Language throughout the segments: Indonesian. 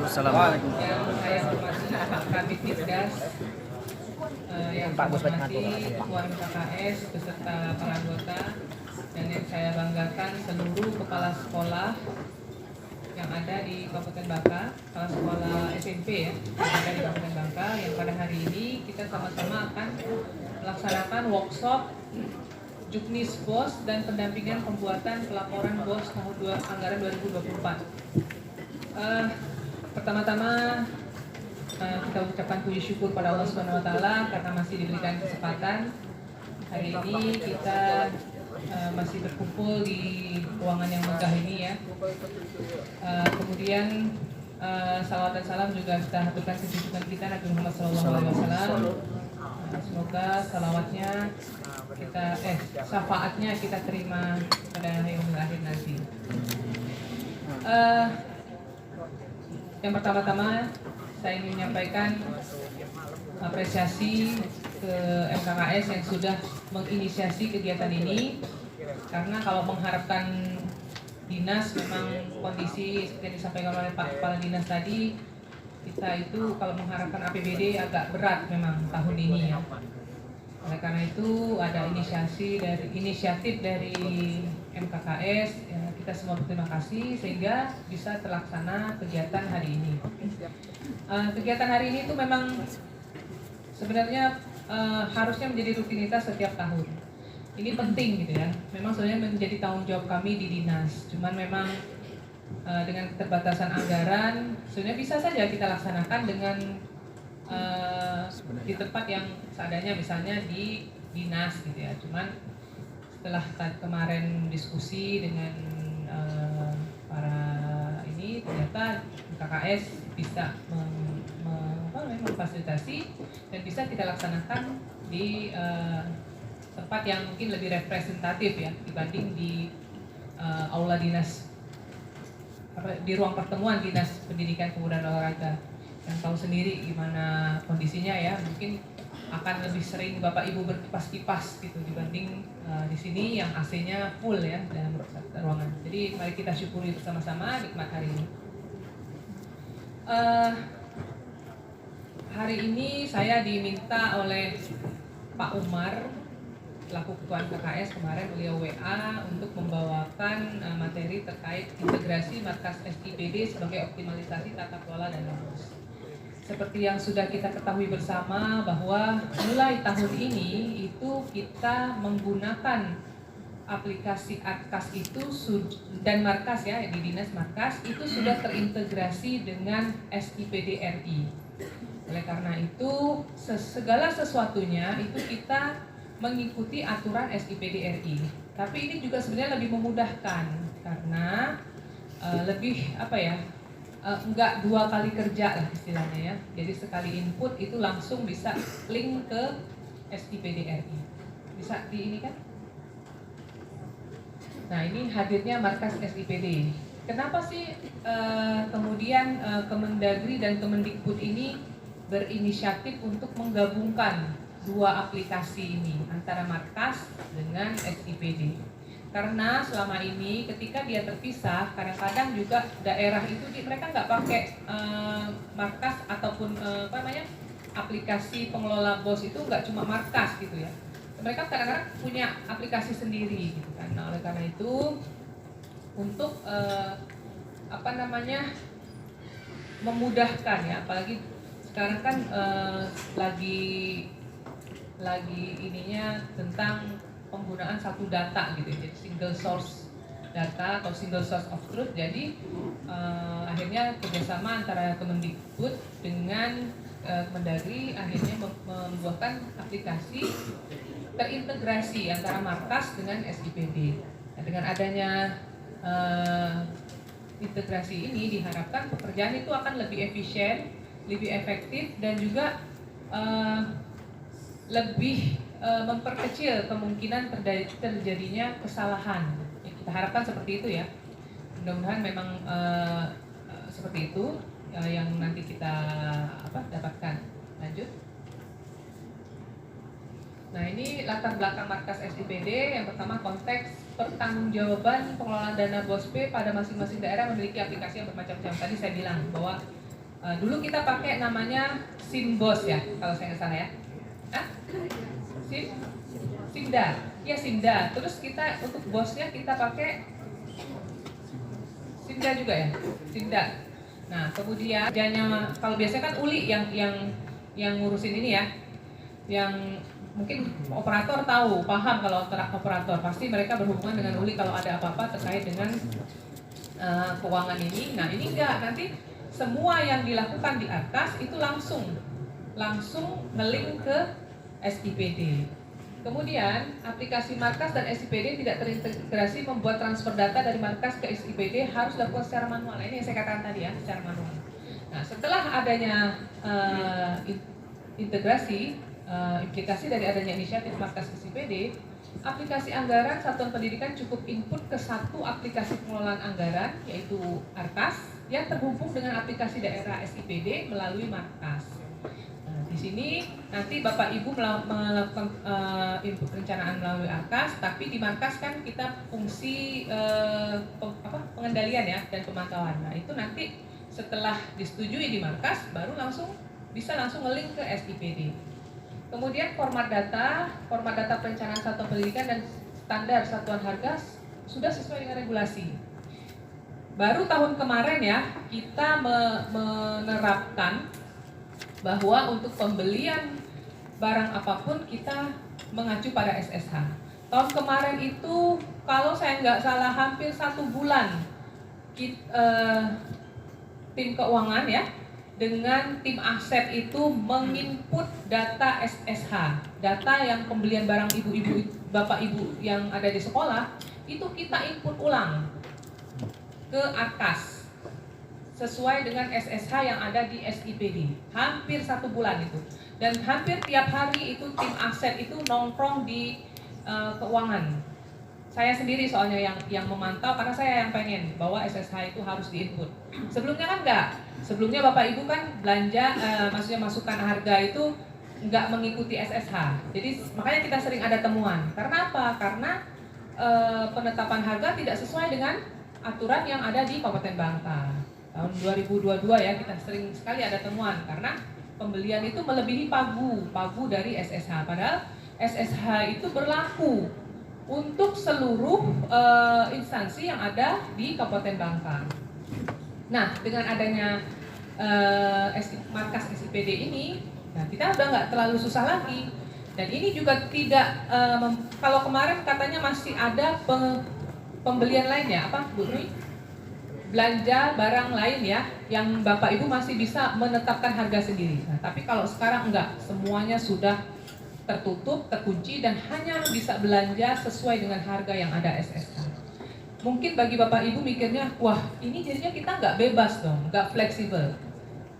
Waalaikumsalam. Yang saya hormati Pak Kabid Ditgas, yang saya hormati Ketua MKKS beserta para anggota, dan yang saya banggakan seluruh kepala sekolah yang ada di Kabupaten Bangka, kepala sekolah SMP ya, yang ada di Kabupaten Bangka, yang pada hari ini kita sama-sama akan melaksanakan workshop Juknis BOS dan pendampingan pembuatan pelaporan BOS tahun anggaran 2024. Pertama-tama kita ucapkan puji syukur pada Allah Subhanahu wa taala karena masih diberikan kesempatan. Hari ini kita masih berkumpul di ruangan yang megah ini ya. Kemudian salawat dan salam juga kita haturkan ke junjungan kita Nabi Muhammad SAW. Semoga salawatnya kita syafaatnya kita terima pada yaumul akhir nanti. Yang pertama-tama saya ingin menyampaikan apresiasi ke MKKS yang sudah menginisiasi kegiatan ini, karena kalau mengharapkan dinas, memang kondisi seperti yang disampaikan oleh Pak Kepala Dinas tadi, kita itu kalau mengharapkan APBD agak berat memang tahun ini ya. Oleh karena itu ada inisiatif dari MKKS ya, kita semua berterima kasih sehingga bisa terlaksana kegiatan hari ini. Kegiatan hari ini itu memang sebenarnya harusnya menjadi rutinitas setiap tahun. Ini penting gitu ya. Memang sebenarnya menjadi tanggung jawab kami di dinas. Cuman memang dengan keterbatasan anggaran sebenarnya bisa saja kita laksanakan dengan di tempat yang seadanya, misalnya di dinas gitu ya. Cuman setelah kemarin diskusi dengan para ini, ternyata KKS bisa memfasilitasi dan bisa kita laksanakan di tempat yang mungkin lebih representatif ya dibanding di aula dinas, di ruang pertemuan Dinas Pendidikan Pemuda dan Olahraga. Yang tahu sendiri gimana kondisinya ya, mungkin akan lebih sering Bapak Ibu berkipas-kipas gitu dibanding di sini yang AC-nya full ya dalam ruangan. Jadi mari kita syukuri bersama-sama nikmat hari ini. Hari ini saya diminta oleh Pak Umar selaku Ketua KKS, kemarin beliau WA untuk membawakan materi terkait integrasi markas SIPD sebagai optimalisasi tata kelola dana BOS. Seperti yang sudah kita ketahui bersama bahwa mulai tahun ini itu kita menggunakan aplikasi Atkas itu dan markas ya, di dinas markas itu sudah terintegrasi dengan SIPD RI. Oleh karena itu segala sesuatunya itu kita mengikuti aturan SIPD RI. Tapi ini juga sebenarnya lebih memudahkan karena lebih enggak dua kali kerja lah istilahnya ya. Jadi sekali input itu langsung bisa link ke SIPD RI. Bisa di ini kan? Nah ini hadirnya markas SIPD. Kenapa sih kemudian Kemendagri dan Kemendikbud ini berinisiatif untuk menggabungkan dua aplikasi ini antara markas dengan SIPD? Karena selama ini ketika dia terpisah, kadang-kadang juga daerah itu mereka nggak pakai markas ataupun aplikasi pengelola BOS itu nggak cuma markas gitu ya. Mereka kadang-kadang punya aplikasi sendiri gitu kan. Nah, oleh karena itu untuk memudahkan ya, apalagi sekarang kan lagi ininya tentang penggunaan satu data gitu, jadi single source data atau single source of truth. Jadi akhirnya kerjasama antara Kemendikbud dengan Kemendagri akhirnya membuatkan aplikasi terintegrasi antara markas dengan SIPD. Nah, dengan adanya integrasi ini diharapkan pekerjaan itu akan lebih efisien, lebih efektif, dan juga lebih memperkecil kemungkinan terjadinya kesalahan. Ya, kita harapkan seperti itu ya. Mudah-mudahan memang seperti itu yang nanti kita dapatkan. Lanjut. Nah ini latar belakang markas SIPD. Yang pertama, konteks pertanggungjawaban pengelolaan dana BOSP pada masing-masing daerah memiliki aplikasi yang bermacam-macam. Tadi saya bilang bahwa Dulu kita pakai namanya Simbos ya, kalau saya nggak salah ya. Hah? Simda, ya Simda. Terus kita untuk bosnya kita pakai Simda juga ya, Simda. Nah kemudian kerjanya kalau biasanya kan Uli yang ngurusin ini ya, yang mungkin operator tahu, paham kalau operator pasti mereka berhubungan dengan Uli kalau ada apa-apa terkait dengan keuangan ini. Nah ini enggak, nanti semua yang dilakukan di atas itu langsung nge-link ke SIPD. Kemudian aplikasi Markas dan SIPD tidak terintegrasi membuat transfer data dari Markas ke SIPD harus dilakukan secara manual. Ini yang saya katakan tadi ya, secara manual. Nah setelah adanya integrasi, implikasi dari adanya inisiatif Markas SIPD, aplikasi anggaran satuan pendidikan cukup input ke satu aplikasi pengelolaan anggaran yaitu Arkas yang terhubung dengan aplikasi daerah SIPD melalui Markas. Di sini nanti Bapak Ibu melakukan input perencanaan melalui Arkas, tapi di Markas kan kita fungsi pengendalian ya dan pemantauan. Nah itu nanti setelah disetujui di Markas baru bisa langsung nge-link ke SIPD. Kemudian format data perencanaan satuan pendidikan dan standar satuan harga sudah sesuai dengan regulasi. Baru tahun kemarin ya kita menerapkan bahwa untuk pembelian barang apapun kita mengacu pada SSH. Tahun kemarin itu kalau saya nggak salah hampir 1 bulan tim keuangan ya dengan tim aset itu menginput data SSH, data yang pembelian barang ibu-ibu, bapak ibu yang ada di sekolah itu kita input ulang ke Arkas sesuai dengan SSH yang ada di SIPD. Hampir 1 bulan itu. Dan hampir tiap hari itu tim aset itu nongkrong di keuangan. Saya sendiri soalnya yang memantau karena saya yang pengen bahwa SSH itu harus diinput. Sebelumnya kan enggak. Sebelumnya Bapak Ibu kan belanja, maksudnya masukkan harga itu enggak mengikuti SSH. Jadi makanya kita sering ada temuan. Karena apa? Karena penetapan harga tidak sesuai dengan aturan yang ada di Kabupaten Bangka. Tahun 2022 ya kita sering sekali ada temuan karena pembelian itu melebihi pagu dari SSH. Padahal SSH itu berlaku untuk seluruh instansi yang ada di Kabupaten Bangka. Nah dengan adanya Markas SIPD ini, nah kita udah nggak terlalu susah lagi. Dan ini juga tidak kalau kemarin katanya masih ada pembelian lainnya apa Bu Nui? Belanja barang lain ya yang Bapak Ibu masih bisa menetapkan harga sendiri. Nah, tapi kalau sekarang enggak, semuanya sudah tertutup, terkunci dan hanya bisa belanja sesuai dengan harga yang ada SSH. Mungkin bagi Bapak Ibu mikirnya, wah ini jadinya kita enggak bebas dong, enggak fleksibel.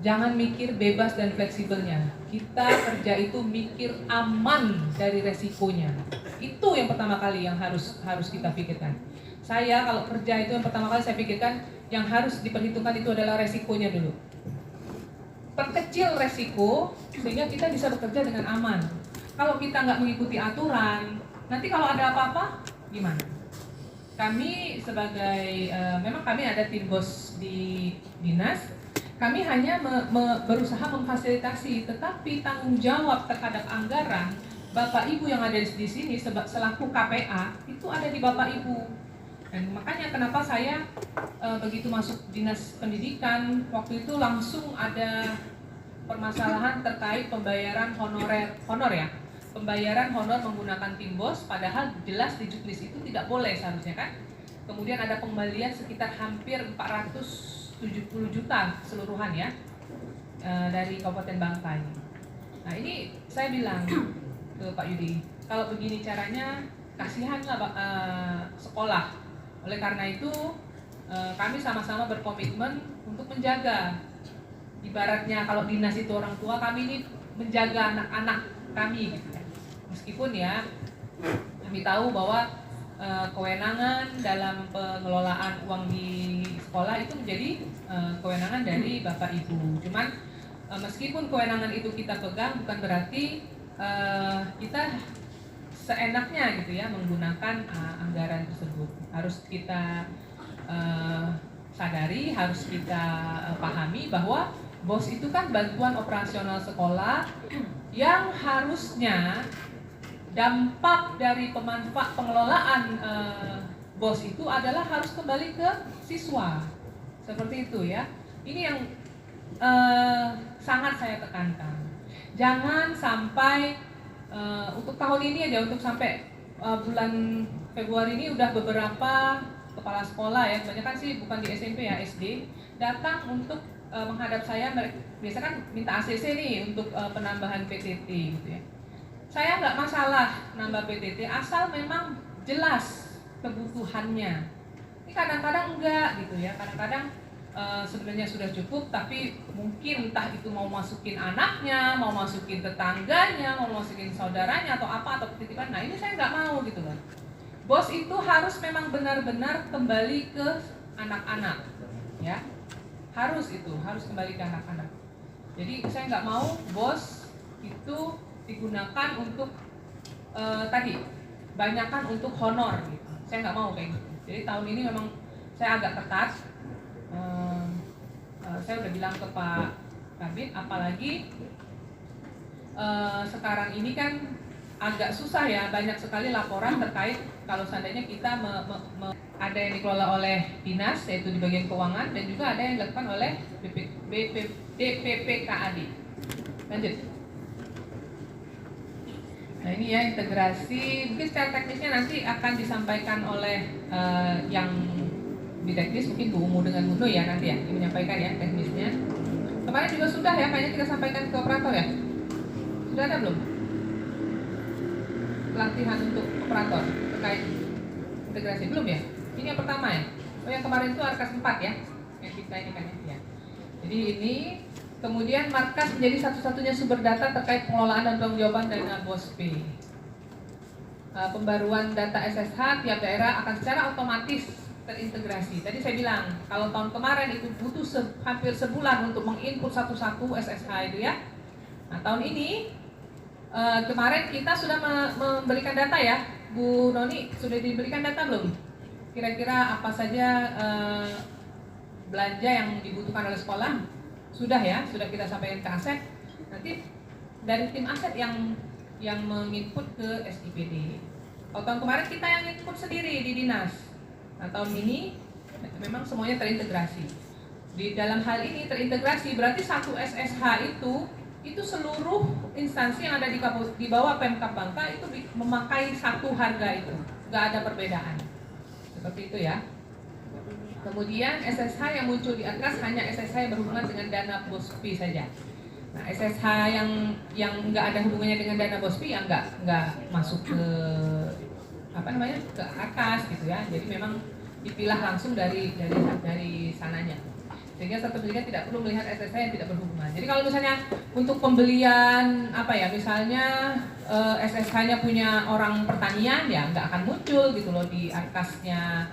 Jangan mikir bebas dan fleksibelnya. Kita kerja itu mikir aman dari resikonya. Itu yang pertama kali yang harus kita pikirkan. Saya kalau kerja itu yang pertama kali saya pikirkan yang harus diperhitungkan itu adalah resikonya dulu. Perkecil resiko sehingga kita bisa bekerja dengan aman. Kalau kita nggak mengikuti aturan, nanti kalau ada apa-apa gimana? Kami sebagai memang kami ada tim bos di dinas, kami hanya berusaha memfasilitasi, tetapi tanggung jawab terhadap anggaran Bapak Ibu yang ada di sini selaku KPA itu ada di Bapak Ibu. Dan makanya kenapa saya begitu masuk dinas pendidikan waktu itu langsung ada permasalahan terkait pembayaran honor ya, pembayaran honor menggunakan tim bos, padahal jelas di juknis itu tidak boleh seharusnya kan. Kemudian ada pengembalian sekitar hampir 470 juta keseluruhan ya dari Kabupaten Bangka ini. Nah ini saya bilang ke Pak Yudi, kalau begini caranya kasihanlah sekolah. Oleh karena itu kami sama-sama berkomitmen untuk menjaga, ibaratnya kalau dinas itu orang tua, kami ini menjaga anak-anak kami gitu ya. Meskipun ya kami tahu bahwa kewenangan dalam pengelolaan uang di sekolah itu menjadi kewenangan dari Bapak Ibu. Cuman meskipun kewenangan itu kita pegang bukan berarti kita seenaknya gitu ya menggunakan anggaran tersebut. Harus kita sadari, harus kita pahami bahwa BOS itu kan bantuan operasional sekolah yang harusnya dampak dari pengelolaan BOS itu adalah harus kembali ke siswa. Seperti itu ya. Ini yang sangat saya tekankan. Jangan sampai untuk tahun ini aja, untuk sampai bulan Februari ini udah beberapa kepala sekolah ya, kebanyakan sih bukan di SMP ya, SD, datang untuk menghadap saya. Biasa kan minta ACC nih untuk penambahan PTT gitu ya. Saya nggak masalah nambah PTT asal memang jelas kebutuhannya. Ini kadang-kadang enggak gitu ya, kadang-kadang sebenarnya sudah cukup, tapi mungkin entah itu mau masukin anaknya, mau masukin tetangganya, mau masukin saudaranya atau apa, atau titipan. Nah ini saya nggak mau gitu kan. BOS itu harus memang benar-benar kembali ke anak-anak, ya, harus kembali ke anak-anak. Jadi saya nggak mau BOS itu digunakan untuk tadi banyakkan untuk honor gitu. Saya nggak mau kayak gitu. Jadi tahun ini memang saya agak ketat. Saya udah bilang ke Pak Kabit, apalagi sekarang ini kan agak susah ya, banyak sekali laporan terkait kalau seandainya kita ada yang dikelola oleh dinas, yaitu di bagian keuangan, dan juga ada yang dilakukan oleh DPPKAD. Lanjut. Nah ini ya integrasi, mungkin secara teknisnya nanti akan disampaikan oleh yang di teknis, mungkin Bu Umu dengan Bu Nur ya nanti ya, yang menyampaikan ya teknisnya. Kemarin juga sudah ya, kayaknya kita sampaikan ke operator ya. Sudah ada belum? Pelatihan untuk operator terkait integrasi, belum ya? Ini yang pertama ya. Oh yang kemarin itu Arkas 4 ya, yang kita ini kan ya. Jadi ini kemudian Markas menjadi satu-satunya sumber data terkait pengelolaan dan penanggung-jawaban dana BOSP. Pembaruan data SSH tiap daerah akan secara otomatis terintegrasi. Tadi saya bilang kalau tahun kemarin itu butuh hampir sebulan untuk menginput satu-satu SSH itu ya. Nah tahun ini kemarin kita sudah memberikan data ya, Bu Noni, sudah diberikan data belum? Kira-kira apa saja belanja yang dibutuhkan oleh sekolah? Sudah ya, sudah kita sampaikan ke aset. Nanti dari tim aset yang menginput ke SIPD. Kalau tahun kemarin kita yang input sendiri di dinas. Nah tahun ini memang semuanya terintegrasi. Di dalam hal ini terintegrasi berarti satu SSH itu seluruh instansi yang ada di bawah Pemkab Bangka itu memakai satu harga itu, nggak ada perbedaan. Seperti itu ya. Kemudian SSH yang muncul di atas hanya SSH yang berhubungan dengan dana BOSPI saja. Nah SSH yang nggak ada hubungannya dengan dana BOSPI yang nggak masuk ke ke atas gitu ya. Jadi memang dipilah langsung dari sananya. Sehingga satu pendidikan tidak perlu melihat SSH yang tidak berhubungan. Jadi kalau misalnya untuk pembelian misalnya SSH-nya punya orang pertanian ya nggak akan muncul gitu loh di atasnya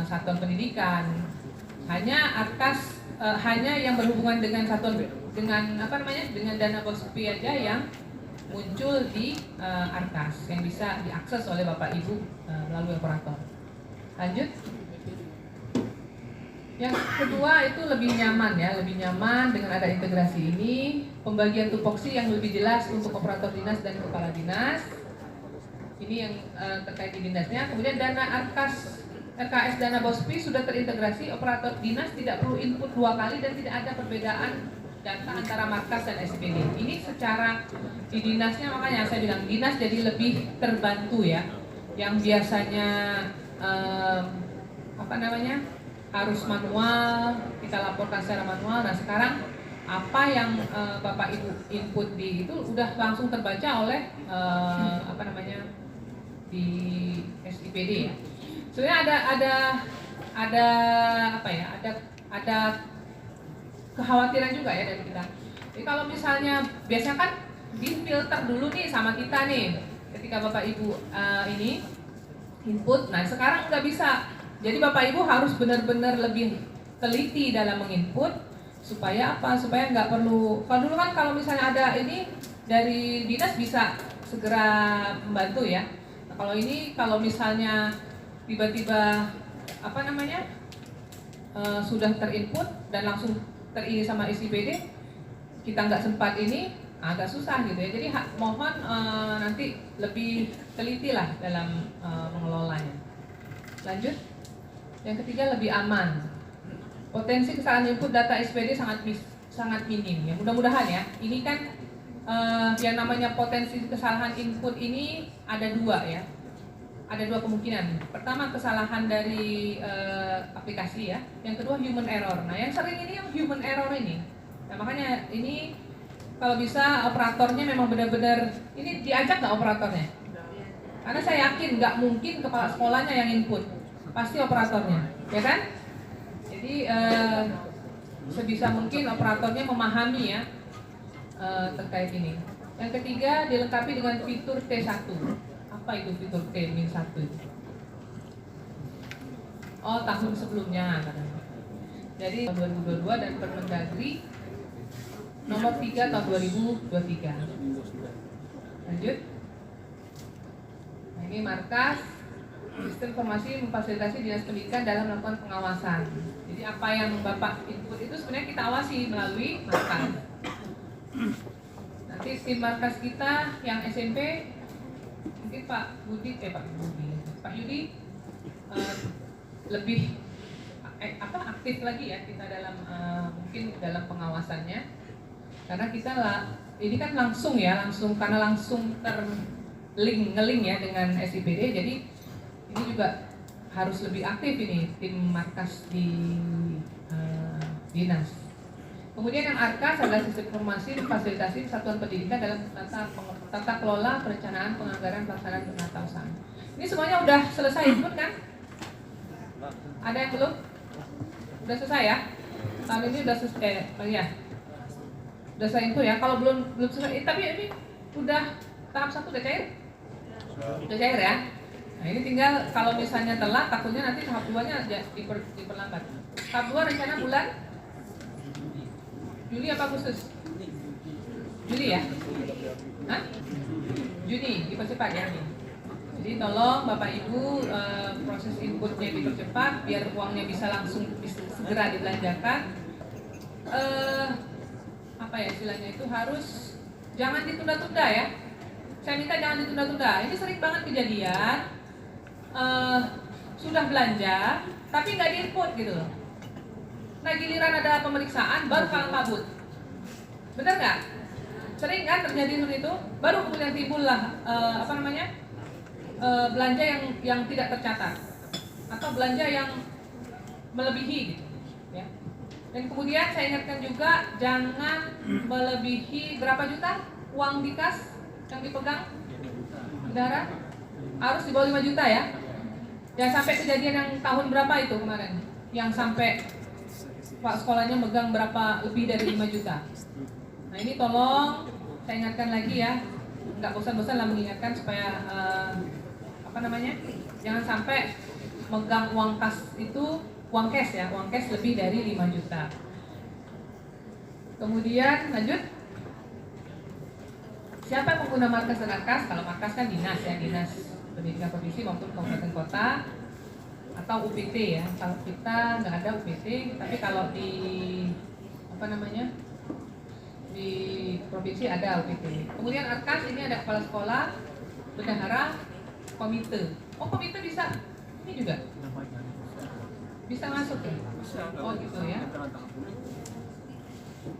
satuan pendidikan. Hanya hanya yang berhubungan dengan dengan dana BOSPI aja yang muncul di Arkas yang bisa diakses oleh Bapak Ibu melalui operator. Lanjut. Yang kedua itu lebih nyaman dengan ada integrasi ini, pembagian tupoksi yang lebih jelas untuk operator dinas dan kepala dinas. Ini yang terkait di dinasnya. Kemudian dana RKS dana BOSPI sudah terintegrasi, operator dinas tidak perlu input 2 kali dan tidak ada perbedaan data antara Markas dan SPD. Ini secara di dinasnya, makanya saya bilang dinas jadi lebih terbantu ya. Yang biasanya harus manual, kita laporkan secara manual. Nah sekarang apa yang Bapak Ibu input di itu udah langsung terbaca oleh di SIPD ya. Sebenarnya ada kekhawatiran juga ya dari kita. Jadi kalau misalnya biasanya kan difilter dulu nih sama kita nih ketika Bapak Ibu ini input. Nah sekarang nggak bisa. Jadi Bapak Ibu harus benar-benar lebih teliti dalam menginput supaya apa? Supaya nggak perlu. Kalau dulu kan kalau misalnya ada ini dari dinas bisa segera membantu ya. Nah, kalau ini kalau misalnya tiba-tiba sudah terinput dan langsung terini sama SIPD, kita nggak sempat ini agak susah gitu ya. Jadi mohon nanti lebih teliti lah dalam mengelolanya. Lanjut. Yang ketiga, lebih aman. Potensi kesalahan input data SPD sangat minim ya. Mudah-mudahan ya. Ini kan yang namanya potensi kesalahan input ini ada dua ya. Ada dua kemungkinan. Pertama, kesalahan dari aplikasi ya. Yang kedua, human error. Nah, yang sering ini yang human error ini. Nah, makanya ini kalau bisa operatornya memang benar-benar ini diajak nggak operatornya? Karena saya yakin nggak mungkin kepala sekolahnya yang input, pasti operatornya, ya kan? Jadi sebisa mungkin operatornya memahami ya terkait ini. Yang ketiga, dilengkapi dengan fitur T1. Apa itu fitur T-1? Oh, tahun sebelumnya katanya. Jadi 2022 dan Permendagri nomor 3 tahun 2023. Lanjut. Nah, ini markas sistem informasi memfasilitasi dinas pendidikan dalam melakukan pengawasan. Jadi apa yang Bapak input itu sebenarnya kita awasi melalui markas. Nanti tim markas kita yang SMP mungkin Pak Yudi lebih aktif lagi ya kita dalam mungkin dalam pengawasannya, karena kita ini kan langsung karena langsung ngeling ya dengan SIPD, jadi ini juga harus lebih aktif ini tim markas di dinas. Kemudian yang ARKAS adalah sistem informasi fasilitasi satuan pendidikan dalam tata kelola perencanaan penganggaran pelaksanaan penata usaha. Ini semuanya udah selesai input kan? Ada yang belum? Udah selesai ya? Tahun ini udah selesai ya? Udah selesai input ya? Kalau belum selesai, tapi ini udah tahap 1 udah cair? Udah cair ya? Nah ini tinggal kalau misalnya telat, takutnya nanti tahap 2-nya diperlambat. Tahap 2 rencana bulan Juli apa Agustus? Juli ya? Hah? Juni, dipercepat ya ini. Jadi tolong Bapak Ibu proses inputnya dipercepat biar uangnya bisa segera dibelanjakan. Apa ya istilahnya itu harus jangan ditunda-tunda ya. Saya minta jangan ditunda-tunda. Ini sering banget kejadian sudah belanja tapi nggak diinput gitu loh. Nah giliran ada pemeriksaan baru kalang kabut, benar nggak? Sering kan terjadi seperti itu. Baru kemudian timbullah belanja yang tidak tercatat atau belanja yang melebihi gitu ya. Dan kemudian saya ingatkan juga jangan melebihi berapa juta uang di kas yang dipegang bendahara, harus di bawah 5 juta ya. Jangan sampai kejadian yang tahun berapa itu kemarin yang sampai Pak sekolahnya megang berapa lebih dari 5 juta. Nah ini tolong saya ingatkan lagi ya, nggak bosan-bosan lah mengingatkan supaya jangan sampai megang uang kas itu uang cash lebih dari 5 juta. Kemudian lanjut, siapa pengguna markas dan ARKAS? Kalau markas kan dinas ya, dinas pendidikan provinsi maupun kabupaten kota atau UPT ya. Kalau kita nggak ada UPT, tapi kalau di di provinsi ada UPT. Kemudian ARKAS ini ada kepala sekolah, bendahara, komite. Oh komite bisa ini juga bisa masuk ya? Oh gitu ya.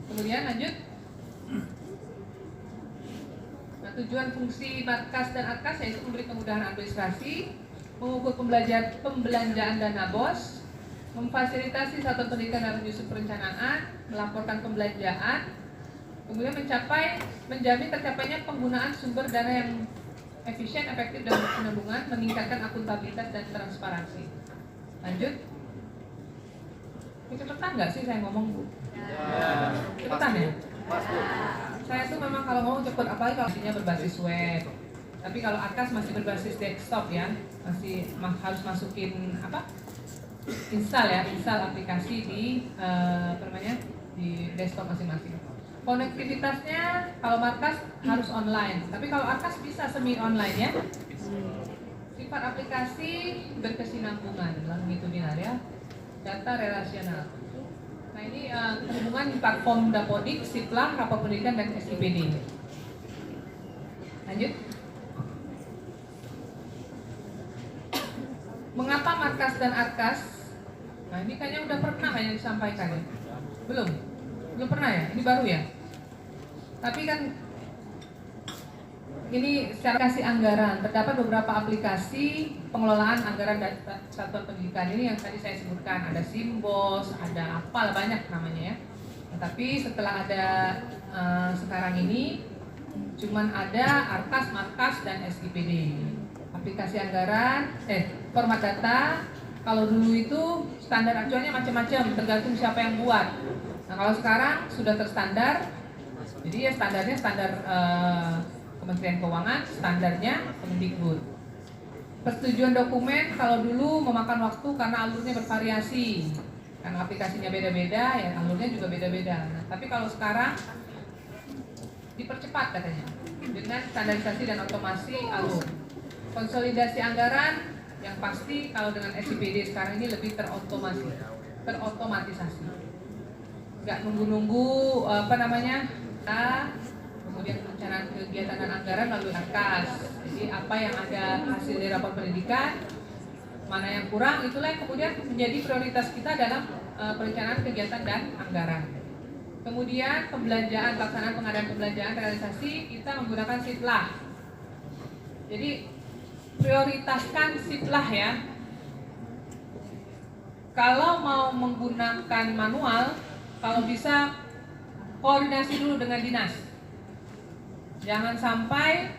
Kemudian lanjut. Nah, tujuan fungsi markas dan ARKAS yaitu memberi kemudahan administrasi, mengukur pembelanjaan dana BOS, memfasilitasi satuan pendidikan dalam menyusun perencanaan, melaporkan pembelanjaan, kemudian menjamin tercapainya penggunaan sumber dana yang efisien, efektif, dan berkesinambungan, meningkatkan akuntabilitas dan transparansi. Lanjut. Cepetan nggak sih saya ngomong, Bu? Ya. Cepetan ya? Saya tuh memang kalau ngomong cepet, apalagi kalau aslinya berbasis web. Tapi kalau ARKAS masih berbasis desktop ya, masih harus masukin install aplikasi di di desktop masing-masing. Konektivitasnya kalau markas harus online, tapi kalau ARKAS bisa semi online ya. Sifat aplikasi berkesinambungan, longitudinal ya, data relasional. Nah Nah ini hubungan platform Dapodik, Siplah, Rapor Pendidikan dan SIPD. Lanjut. Mengapa Markas dan Arkas? Nah ini kayaknya udah pernah kayaknya disampaikan ya? Belum? Belum pernah ya? Ini baru ya? Tapi kan ini secara kasih anggaran, terdapat beberapa aplikasi pengelolaan anggaran dan satuan pendidikan ini yang tadi saya sebutkan, ada Simbos, ada apalah banyak namanya ya. Tapi setelah ada sekarang ini cuman ada Arkas, Markas dan SIPD. Aplikasi anggaran, format data, kalau dulu itu standar acuannya macam-macam, tergantung siapa yang buat. Nah kalau sekarang sudah terstandar, jadi ya standarnya standar Kementerian Keuangan, standarnya Kemendikbud. Persetujuan dokumen kalau dulu memakan waktu karena alurnya bervariasi, karena aplikasinya beda-beda, ya alurnya juga beda-beda. Nah, tapi kalau sekarang dipercepat katanya dengan standarisasi dan otomasi alur. Konsolidasi anggaran yang pasti kalau dengan SIPD sekarang ini lebih terotomatisasi. Nggak nunggu-nunggu kemudian perencanaan kegiatan dan anggaran melalui Arkas. Jadi apa yang ada hasil dari rapor pendidikan, mana yang kurang, itulah yang kemudian menjadi prioritas kita dalam perencanaan kegiatan dan anggaran. Kemudian pembelanjaan, pelaksanaan pengadaan pembelanjaan realisasi kita menggunakan Siplah. Jadi prioritaskan Siplah ya. Kalau mau menggunakan manual, kalau bisa koordinasi dulu dengan dinas. Jangan sampai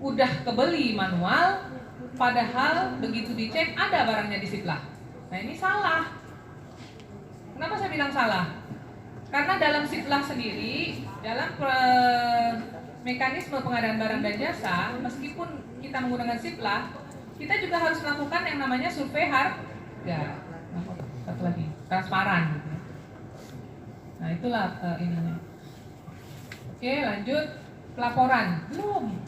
udah kebeli manual, padahal begitu dicek ada barangnya di Siplah. Nah ini salah. Kenapa saya bilang salah? Karena dalam Siplah sendiri, dalam mekanisme pengadaan barang dan jasa, meskipun kita menggunakan Siplah, kita juga harus melakukan yang namanya survei harga. Satu lagi, transparan. Nah itulah ininya. Oke lanjut. Pelaporan, belum.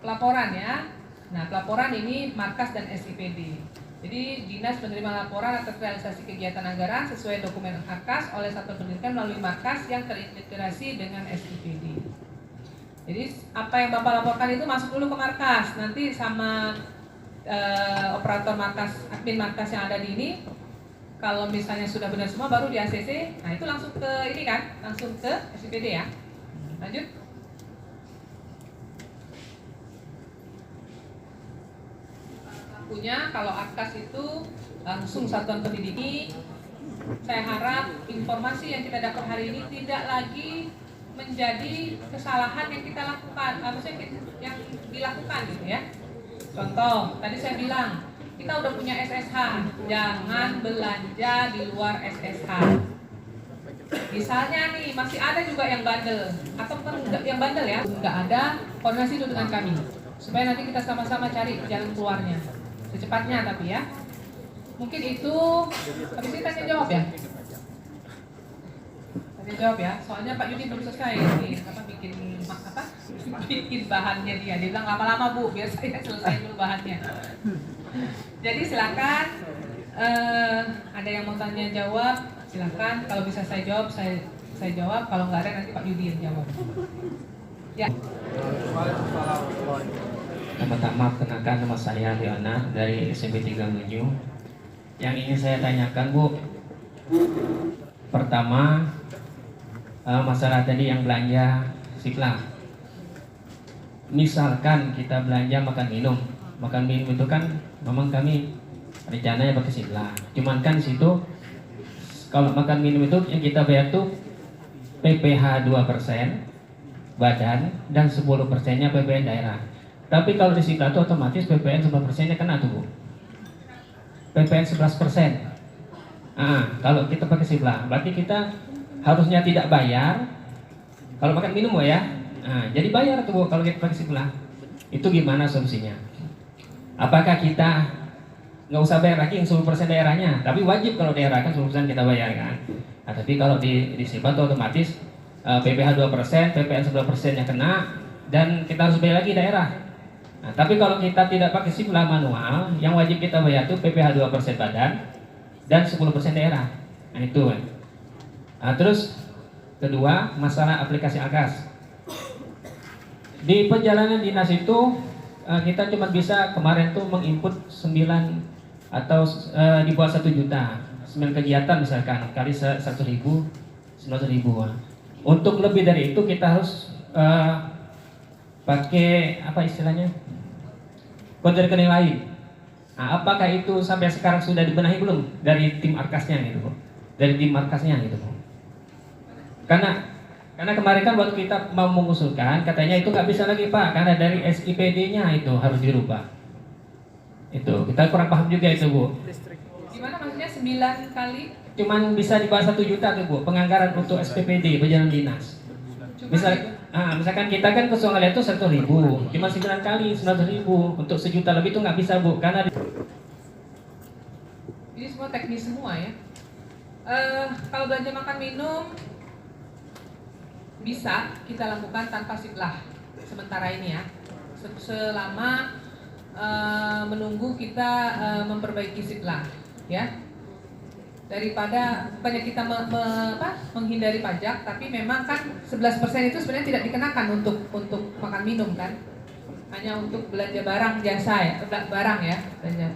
Pelaporan ya. Nah, pelaporan ini Markas dan SIPD. Jadi, dinas menerima laporan atas realisasi kegiatan anggaran sesuai dokumen Arkas oleh satuan pendidikan melalui Markas yang terintegrasi dengan SIPD. Jadi, apa yang Bapak laporkan itu masuk dulu ke Markas. Nanti sama operator Markas, admin Markas yang ada di ini, kalau misalnya sudah benar semua baru di ACC. Nah, itu langsung ke ini kan, langsung ke SIPD ya. Lanjut. Punya kalau Arkas itu langsung satuan pendidik. Saya harap informasi yang kita dapat hari ini tidak lagi menjadi kesalahan yang kita lakukan, maksudnya yang dilakukan gitu ya. Contoh, tadi saya bilang kita udah punya SSH, jangan belanja di luar SSH. Misalnya nih masih ada juga yang bandel, atau bukan yang bandel ya, nggak ada, koordinasi dulu dengan kami supaya nanti kita sama-sama cari jalan keluarnya secepatnya. Tapi ya mungkin itu habis ini tanya jawab ya, tanya jawab ya, soalnya Pak Yudi belum selesai nih bikin bahannya dia bilang lama-lama Bu, biar saya selesai dulu bahannya. Jadi silakan ada yang mau tanya jawab silakan, kalau bisa saya jawab saya jawab, kalau nggak ada nanti Pak Yudi yang jawab ya. Pertama kenalkan, nama saya Leona dari SMP 37. Yang ingin saya tanyakan Bu, pertama masalah tadi yang belanja Siplah. Misalkan kita belanja makan minum itu kan memang kami rencananya pakai Siplah. Cuman kan di situ kalau makan minum itu yang kita bayar tuh PPh 2% badan dan 10%-nya PPN daerah. Tapi kalau di Siplah itu otomatis PPN 11%-nya kena tuh Bu. PPN 11%. Kalau kita pakai Siplah, berarti kita harusnya tidak bayar kalau makan minum Bu ya. Jadi bayar tuh Bu kalau kita pakai Siplah. Itu gimana solusinya? Apakah kita nggak usah bayar lagi yang 10% daerahnya, tapi wajib kalau daerah kan 10% kita bayar kan. Nah, tapi kalau di Siplah itu otomatis PPh 2%, PPN 11%-nya kena, dan kita harus bayar lagi daerah. Nah, tapi kalau kita tidak pakai Siplah manual, yang wajib kita bayar itu PPh 2% badan dan 10% daerah. Nah itu kan. Nah, terus kedua, masalah aplikasi AKAS. Di perjalanan dinas itu kita cuma bisa kemarin tuh menginput 9 atau di bawah 1 juta 9 kegiatan misalkan kali 100.000 900.000. Untuk lebih dari itu kita harus pakai apa istilahnya, kode rekening lain. Nah, apakah itu sampai sekarang sudah dibenahi belum dari tim Arkasnya gitu Bu? Dari tim Arkasnya gitu Bu? Karena kemarin kan waktu kita mau mengusulkan katanya itu nggak bisa lagi Pak, karena dari SIPD-nya itu harus dirubah. Itu kita kurang paham juga itu Bu. Gimana maksudnya 9 kali? Cuman bisa di bawah 1 juta tuh Bu penganggaran untuk SPPD berjalan dinas. Misalkan kita kan ke Sungai itu 100.000, cuma 9 kali 900.000 untuk 1 juta lebih itu nggak bisa Bu, karena ini semua teknis semua ya. Kalau belanja makan minum bisa kita lakukan tanpa siplah sementara ini ya, selama menunggu kita memperbaiki siplah ya, daripada banyak kita menghindari pajak, tapi memang kan 11% itu sebenarnya tidak dikenakan untuk makan minum kan, hanya untuk belanja barang jasa ya, barang ya belanja.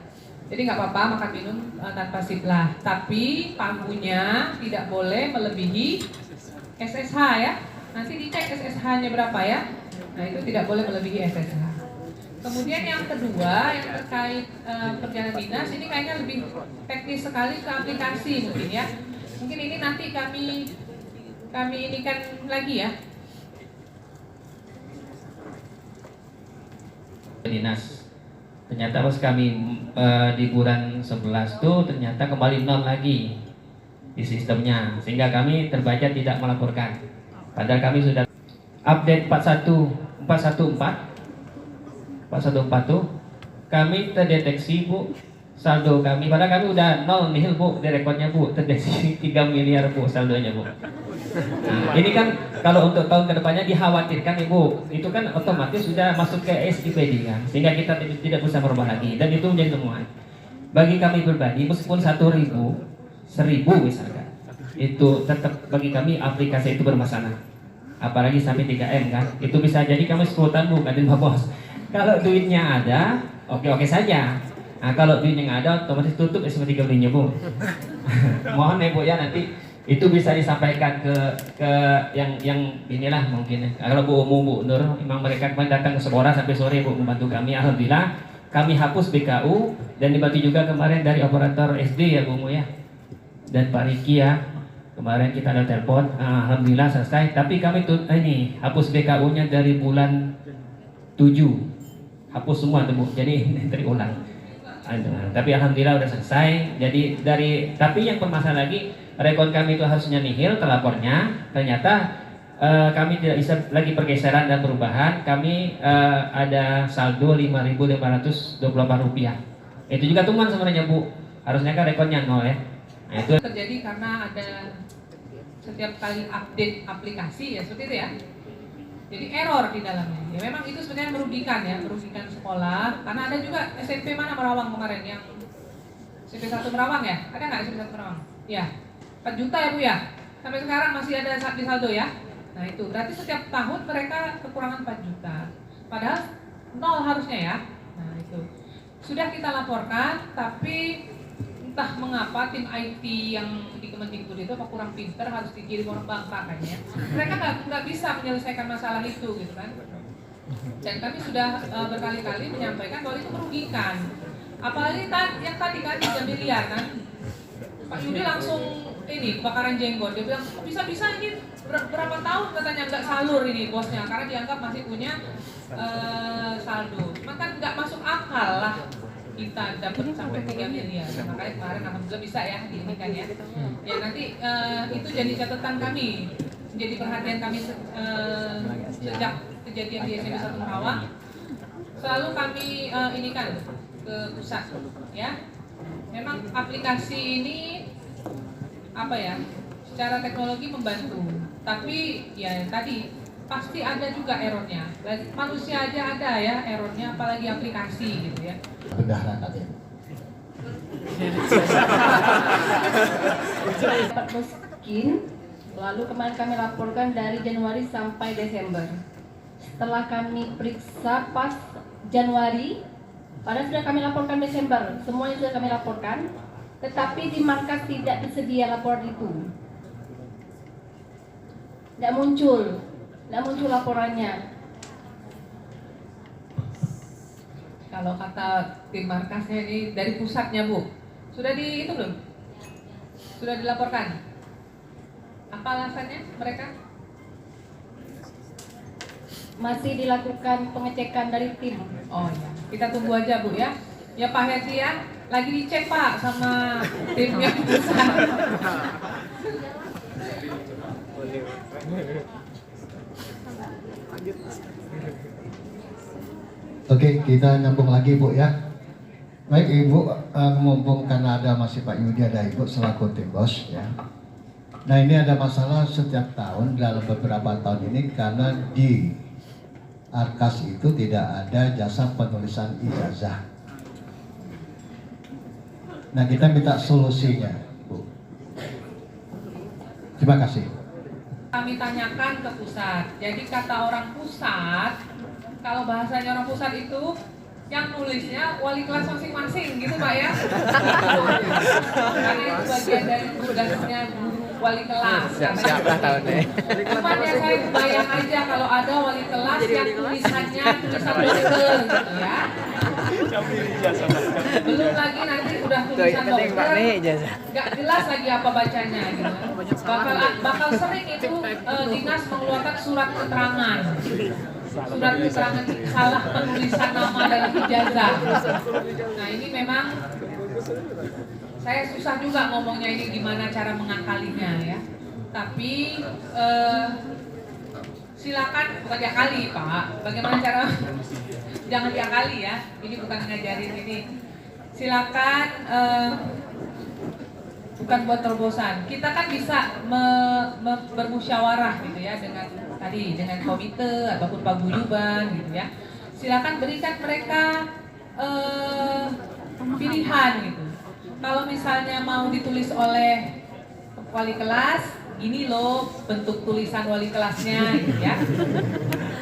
Jadi nggak apa-apa makan minum tanpa siplah, tapi pagunya tidak boleh melebihi SSH ya. Nanti dicek SSH-nya berapa ya. Nah itu tidak boleh melebihi SSH. Kemudian yang kedua yang terkait perjalanan dinas, ini kayaknya lebih teknis sekali ke aplikasi mungkin ya. Mungkin ini nanti kami inikan lagi ya. dinas. Ternyata pas kami di bulan 11 tuh ternyata kembali nol lagi di sistemnya, sehingga kami terbaca tidak melaporkan. Padahal kami sudah update 414 tuh kami terdeteksi Bu saldo kami, padahal kami udah nol nihil Bu di rekodnya Bu, terdeteksi 3 miliar Bu saldonya Bu. Nah, ini kan kalau untuk tahun kedepannya dikhawatirkan Ibu, itu kan otomatis sudah masuk ke SIPD kan, sehingga kita tidak bisa merubah lagi, dan itu menjadi temuan bagi kami pribadi. Meskipun 1.000 misalkan, itu tetap bagi kami aplikasi itu bermasalah, apalagi sampai 3M kan, itu bisa jadi kami 10 tahun Bu gantiin Pak Bos. Kalau duitnya ada, oke saja. Nah, kalau duitnya nggak ada, otomatis tutup SP 3 Bu. Mohon ya Bu ya, nanti itu bisa disampaikan ke yang inilah mungkin. Kalau Bu Nur, memang mereka datang ke Sepora sampai sore Bu membantu kami. Alhamdulillah kami hapus BKU dan dibantu juga kemarin dari operator SD ya Bu ya, dan Pak Riki ya. Kemarin kita ada telepon, alhamdulillah selesai. Tapi kami tuh ini hapus BKU-nya dari bulan 7, hapus semua tuh Bu. Jadi terulang. Tapi alhamdulillah udah selesai. Jadi tapi yang permasalahan lagi, rekon kami itu harusnya nihil telapornya, ternyata kami tidak bisa lagi pergeseran dan perubahan. Kami ada saldo Rp5.528. Itu juga tuman sebenarnya Bu, harusnya kan rekonnya nol ya. Nah, itu terjadi karena ada setiap kali update aplikasi ya seperti itu ya. Jadi error di dalamnya. Ya memang itu sebenarnya merugikan sekolah, karena ada juga SMP mana Merawang kemarin yang SMP 1 Merawang ya. Ada nggak SMP 1 Merawang? Ya. 4 juta ya Bu ya. Sampai sekarang masih ada di saldo ya. Nah itu berarti setiap tahun mereka kekurangan 4 juta. Padahal nol harusnya ya. Nah itu sudah kita laporkan, tapi entah mengapa tim IT yang di Kemendikbud itu apa kurang pinter, harus dikirim orang Bangka kayaknya. Mereka nggak bisa menyelesaikan masalah itu gitu kan. Dan kami sudah berkali-kali menyampaikan bahwa itu merugikan. Apalagi yang tadi kan 3 miliar kan. Pak Yudi langsung ini kebakaran jenggot, dia bilang bisa-bisa ini berapa tahun katanya nggak salur ini bosnya, karena dianggap masih punya saldo. Cuma kan nggak masuk akal lah kita dapat sampai 3 miliar. Makanya kemarin alhamdulillah bisa ya diinikan ya. Ya nanti itu jadi catatan kami, menjadi perhatian kami sejak kejadian di SMP 1 Merawang. Selalu kami inikan ke pusat ya. Memang aplikasi ini apa ya, secara teknologi membantu, tapi ya tadi pasti ada juga errornya. Manusia aja ada ya errornya, apalagi aplikasi gitu ya. Bendahara katanya. Pak Boskin Lalu kemarin kami laporkan dari Januari sampai Desember. Setelah kami periksa pas Januari, padahal sudah kami laporkan Desember, semuanya sudah kami laporkan, tetapi di markas tidak tersedia laporan itu. Tidak muncul laporannya. Kalau kata tim markasnya ini dari pusatnya Bu, sudah di itu belum? Sudah dilaporkan? Apa alasannya mereka? Masih dilakukan pengecekan dari tim. Oh ya, kita tunggu aja Bu ya. Ya Pak Herdi ya, lagi dicek Pak sama timnya pusat. Oke, kita nyambung lagi Bu ya. Baik Ibu, mumpung karena ada masih Pak Yudi, ada Ibu selaku tim bos ya. Nah ini ada masalah setiap tahun dalam beberapa tahun ini karena di Arkas itu tidak ada jasa penulisan ijazah. Nah kita minta solusinya Bu. Terima kasih. Kami tanyakan ke pusat. Jadi kata orang pusat, kalau bahasanya orang pusat itu yang nulisnya wali kelas masing-masing gitu Pak ya. Karena itu bagian dari tugasnya guru wali kelas. Siap lah tahunnya. Cuman ya saya bayang aja kalau ada wali kelas yang tulisannya tulisan dokter gitu ya. Belum lagi nanti udah tulisan dokter, nggak jelas lagi apa bacanya gitu. Bakal sering itu dinas mengeluarkan surat keterangan salah penulisan nama dalam ijazah. Nah ini memang saya susah juga ngomongnya ini gimana cara mengakalinya ya. Tapi silakan, bukan diakali Pak, bagaimana cara jangan diakali ya, ini bukan ngajarin ini. Silakan bukan buat terobosan. Kita kan bisa bermusyawarah gitu ya dengan komite ataupun paguyuban gitu ya. Silakan berikan mereka pilihan gitu. Kalau misalnya mau ditulis oleh wali kelas, ini loh bentuk tulisan wali kelasnya gitu ya.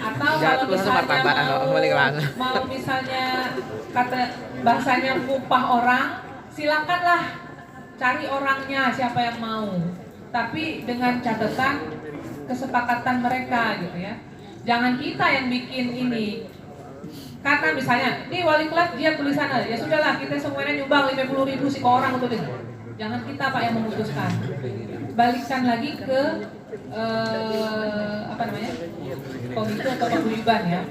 Atau kalau misalnya mau misalnya kata bahasanya ngupah orang, silakanlah cari orangnya siapa yang mau. Tapi dengan catatan kesepakatan mereka gitu ya. Jangan kita yang bikin ini. Karena misalnya, nih wali kelas dia tulisannya, ya sudahlah kita semuanya nyumbang 50.000 sih ke orang untuk itu. Jangan kita Pak yang memutuskan. Balikkan lagi ke komite atau paguyuban ya.